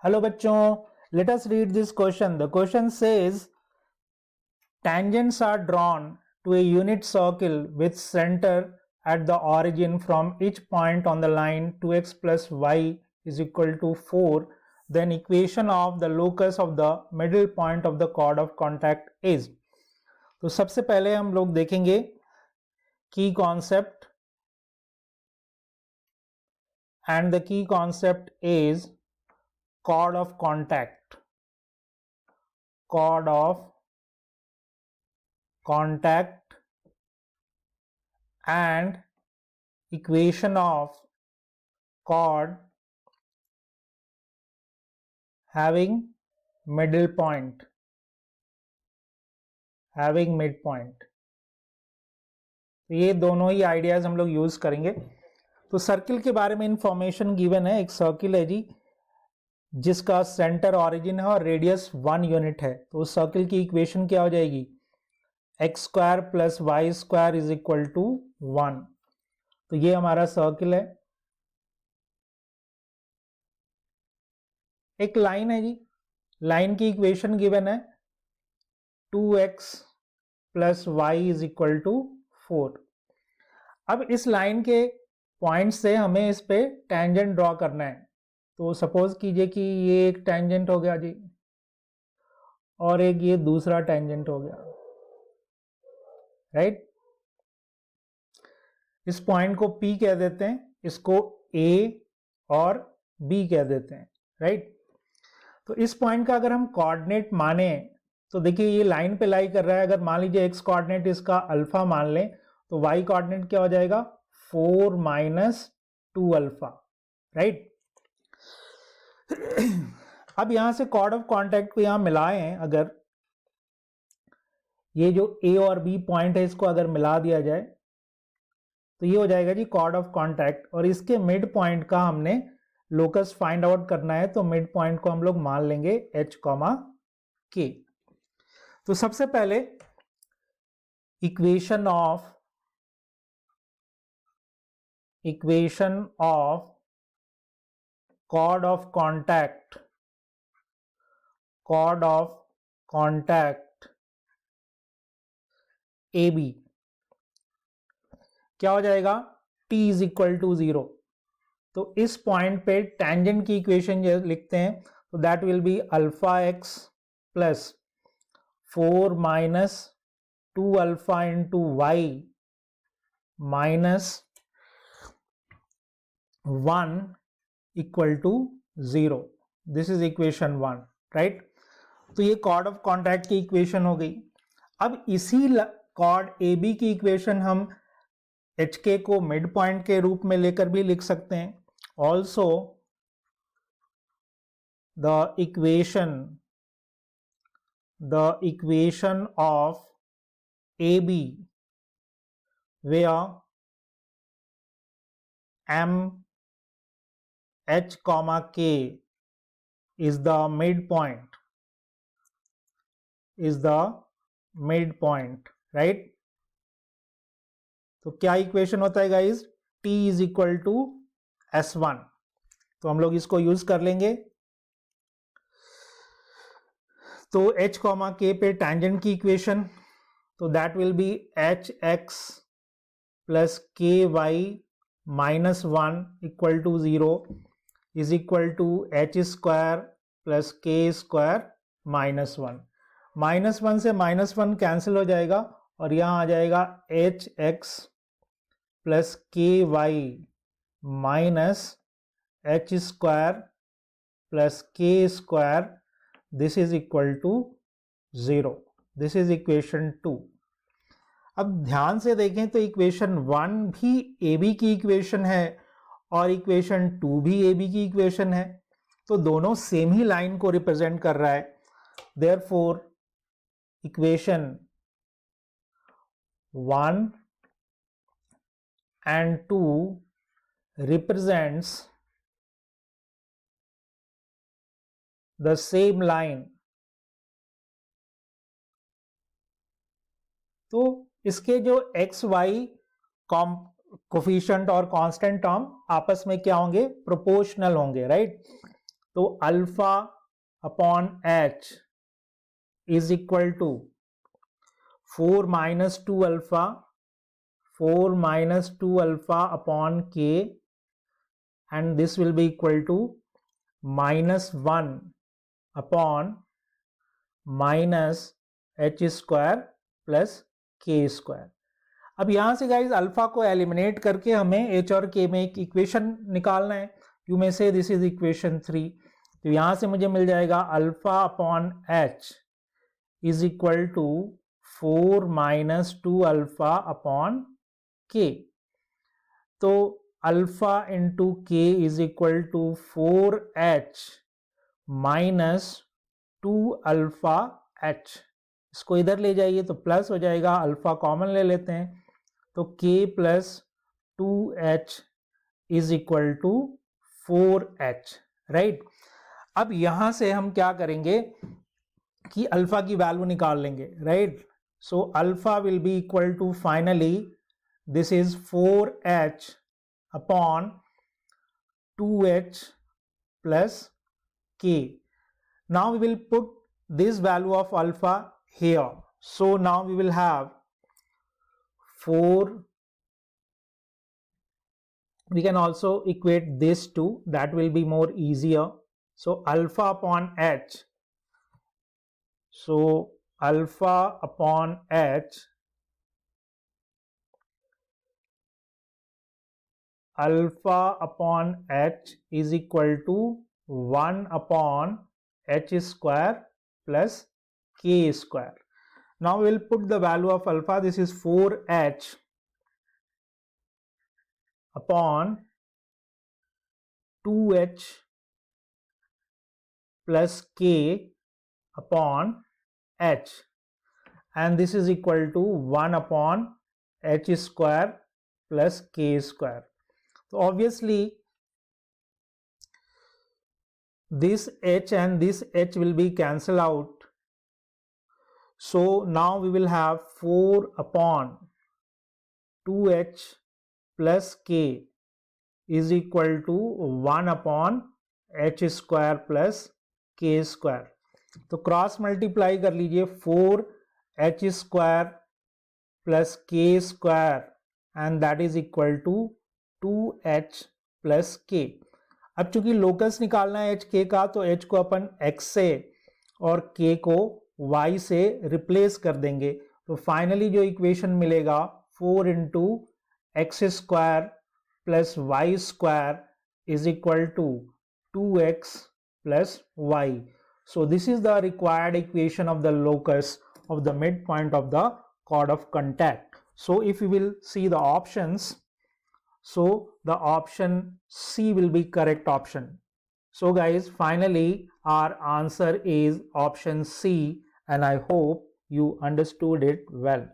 Hello बच्चों, let us read this question. The question says tangents are drawn to a unit circle with center at the origin from each point on the line 2x plus y is equal to 4. Then equation of the locus of the middle point of the chord of contact is. तो सबसे पहले हम लोग देखेंगे की concept, and the key concept is chord of contact. Chord of contact and equation of chord having middle point, having midpoint. तो ये दोनों ही आइडियाज हम लोग यूज करेंगे। तो सर्किल के बारे में इंफॉर्मेशन गिवन है। एक सर्किल है जी जिसका सेंटर ऑरिजिन है और रेडियस 1 यूनिट है। तो उस सर्किल की इक्वेशन क्या हो जाएगी? X square plus Y square is equal to 1। तो ये हमारा सर्किल है। एक लाइन है जी, लाइन की इक्वेशन गिवन है 2x plus Y is equal to 4। अब इस लाइन के पॉइंट से हमें इस पे टेंजेंट ड्रॉ करना है। तो सपोज कीजिए कि ये एक टेंजेंट हो गया जी और एक ये दूसरा टेंजेंट हो गया, राइट। इस पॉइंट को P कह देते हैं, इसको A और B कह देते हैं, राइट। तो इस पॉइंट का अगर हम कोऑर्डिनेट माने तो देखिए ये लाइन पे लाई कर रहा है। अगर मान लीजिए x कोऑर्डिनेट इसका अल्फा मान लें तो y कोऑर्डिनेट क्या हो जाएगा? 4 माइनस 2 अल्फा, राइट। अब यहां से कॉर्ड ऑफ कॉन्टैक्ट को यहां मिलाएं, अगर ये जो A और B पॉइंट है इसको अगर मिला दिया जाए तो ये हो जाएगा जी कॉर्ड ऑफ कॉन्टैक्ट। और इसके मिड पॉइंट का हमने लोकस फाइंड आउट करना है। तो मिड पॉइंट को हम लोग मान लेंगे H, K। तो सबसे पहले equation of chord of contact AB क्या हो जाएगा? T is equal to 0। तो इस पॉइंट पे टेंजेंट की इक्वेशन लिखते हैं तो that will be alpha X plus 4 minus 2 alpha into Y minus 1 equal to 0। This is equation 1, right. तो ये कॉर्ड ऑफ कॉन्टैक्ट की इक्वेशन हो गई। अब इसी कॉर्ड AB की इक्वेशन हम HK को मिड पॉइंट के रूप में लेकर भी लिख सकते हैं। Also the equation of AB where M H, K is the midpoint, right। तो क्या इक्वेशन होता है guys? T is equal to S1। तो हम लोग इसको यूज कर लेंगे। तो H, K पे टेंजेंट की इक्वेशन, तो that will be HX plus KY minus 1 equal to 0 is equal to H square plus K square minus 1। Minus 1 से माइनस 1 कैंसिल हो जाएगा और यहां आ जाएगा HX plus KY minus H square plus K square, this is equal to 0। This is equation 2। अब ध्यान से देखें तो इक्वेशन 1 भी AB की इक्वेशन है और इक्वेशन 2 भी AB की इक्वेशन है। तो दोनों सेम ही लाइन को रिप्रेजेंट कर रहा है। Therefore equation 1 and 2 represents the same line। तो इसके जो एक्स वाई कोफिशिएंट और कांस्टेंट टर्म आपस में क्या होंगे? प्रोपोर्शनल होंगे, राइट। तो alpha upon H is equal to 4 minus 2 alpha, 4 minus 2 alpha upon k, and this will be equal to minus 1 upon minus h square plus k square. अब यहां से गाइज अल्फा को एलिमिनेट करके हमें h और k में एक equation निकालना है. यू में से दिस इज इक्वेशन 3. तो यहां से मुझे मिल जाएगा alpha upon h is equal to 4 minus 2 alpha upon k. तो alpha into k is equal to 4h minus 2 alpha h. इसको इधर ले जाइए तो प्लस हो जाएगा, अल्फा कॉमन ले लेते हैं तो k plus 2h is equal to 4h. Right. अब यहां से हम क्या करेंगे कि अल्फा की वैल्यू निकाल लेंगे. Right. So alpha will be equal to, finally this is 4h upon 2h plus k. Now we will put this value of alpha here. So now we will have 4. We can also equate this to, that will be more easier. So alpha upon h. So alpha upon h, alpha upon h is equal to 1 upon h square plus k square. Now we will put the value of alpha. This is 4h upon 2h plus k upon h, and this is equal to 1 upon h square plus k square. So obviously this h and this h will be cancelled out. So now we will have 4 upon 2h plus k is equal to 1 upon h square plus k square. तो cross multiply कर लीजिए 4h square plus k square and that is equal to 2h plus k. अब चूंकि locus निकालना है h k का, तो h को अपन x से और k को y से रिप्लेस कर देंगे. तो फाइनली जो इक्वेशन मिलेगा 4 into X square plus Y square is equal to 2x plus y. So this is the required equation of the locus of the midpoint of the chord of contact. So if we will see the options, so the option C will be correct option. So guys, finally our answer is option C, and I hope you understood it well.